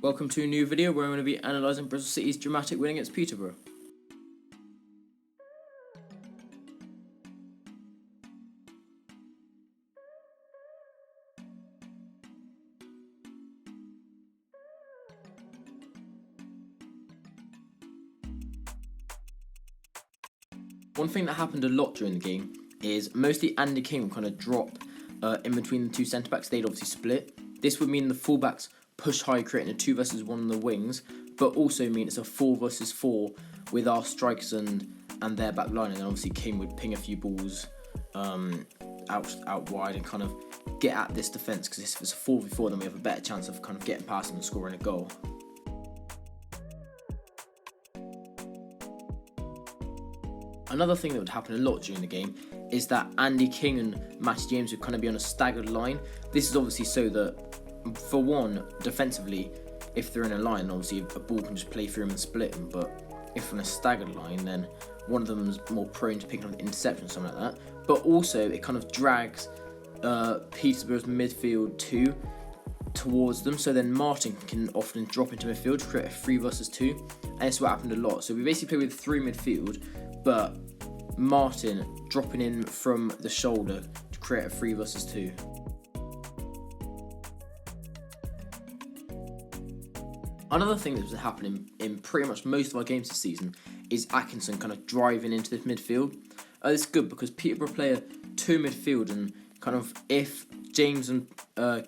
Welcome to a new video where I'm going to be analysing Bristol City's dramatic win against Peterborough. One thing that happened a lot during the game is mostly Andy King would kind of drop in between the two centre-backs. They'd obviously split. This would mean the full-backs push high, creating a 2 versus 1 on the wings, but also mean it's a 4 versus 4 with our strikers and their back line. And then obviously King would ping a few balls out wide and kind of get at this defence, because if it's a 4v4 then we have a better chance of kind of getting past them and scoring a goal. Another thing that would happen a lot during the game is that Andy King and Matty James would kind of be on a staggered line. This is obviously so that, for one, defensively, if they're in a line, obviously a ball can just play through them and split them, but if on a staggered line, then one of them is more prone to picking up an interception or something like that. But also, it kind of drags Peterborough's midfield towards them, so then Martin can often drop into midfield to create a 3 versus 2, and it's what happened a lot. So we basically play with 3 midfield, but Martin dropping in from the shoulder to create a 3 versus 2. Another thing that was happening in pretty much most of our games this season is Atkinson kind of driving into this midfield. It's good because Peterborough play a 2 midfield, and kind of if James and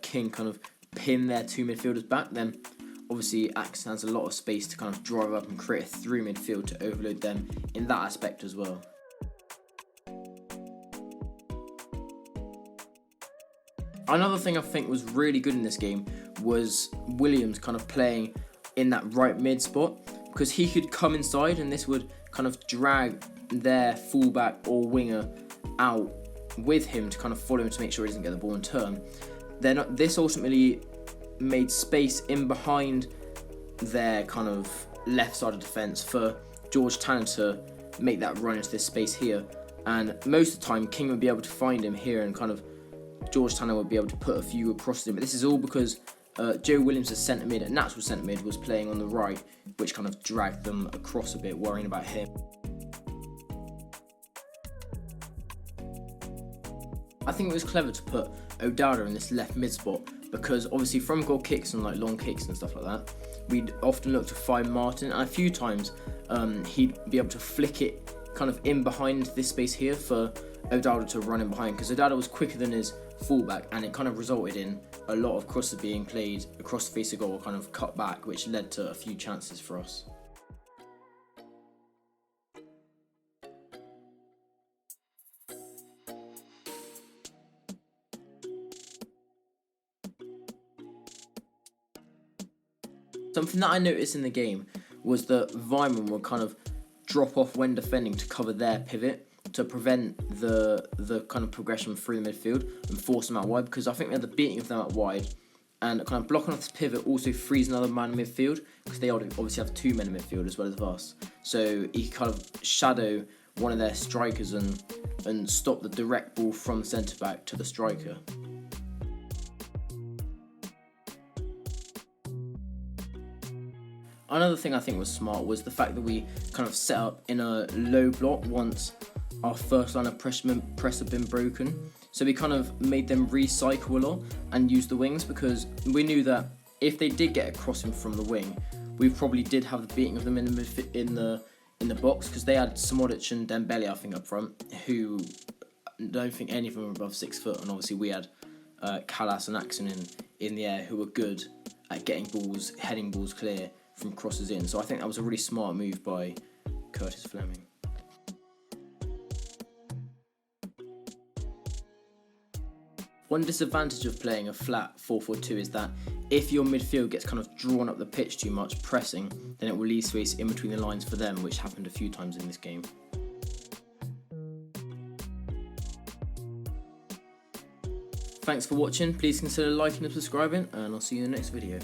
King kind of pin their 2 midfielders back, then obviously Atkinson has a lot of space to kind of drive up and create a 3 midfield to overload them in that aspect as well. Another thing I think was really good in this game was Williams kind of playing in that right mid spot, because he could come inside and this would kind of drag their fullback or winger out with him to kind of follow him to make sure he doesn't get the ball in turn. Then this ultimately made space in behind their kind of left side of defence for George Tanner to make that run into this space here, and most of the time King would be able to find him here and kind of George Tanner would be able to put a few across him. But this is all because Joe Williams, as centre mid, a natural centre mid, was playing on the right, which kind of dragged them across a bit, worrying about him. I think it was clever to put O'Dowda in this left mid spot, because obviously from goal kicks and like long kicks and stuff like that, we'd often look to find Martin, and a few times he'd be able to flick it kind of in behind this space here for O'Dowda to run in behind, because O'Dowda was quicker than his fullback, and it kind of resulted in a lot of crosses being played across the face of goal, kind of cut back, which led to a few chances for us. Something that I noticed in the game was that Vyman would kind of drop off when defending to cover their pivot, to prevent the kind of progression through the midfield and force them out wide, because I think we had the beating of them out wide, and kind of blocking off this pivot also frees another man in midfield, because they obviously have 2 men in midfield as well as us. So he kind of shadow one of their strikers and stop the direct ball from centre back to the striker. Another thing I think was smart was the fact that we kind of set up in a low block once our first line of press had been broken. So we kind of made them recycle a lot and use the wings, because we knew that if they did get a crossing from the wing, we probably did have the beating of them in the box, because they had Samodic and Dembele, I think, up front, who I don't think any of them were above 6 foot, and obviously we had Callas and Axon in the air, who were good at getting balls, heading balls clear from crosses in. So I think that was a really smart move by Curtis Fleming. One disadvantage of playing a flat 4-4-2 is that if your midfield gets kind of drawn up the pitch too much, pressing, then it will leave space in between the lines for them, which happened a few times in this game. Thanks for watching, please consider liking and subscribing, and I'll see you in the next video.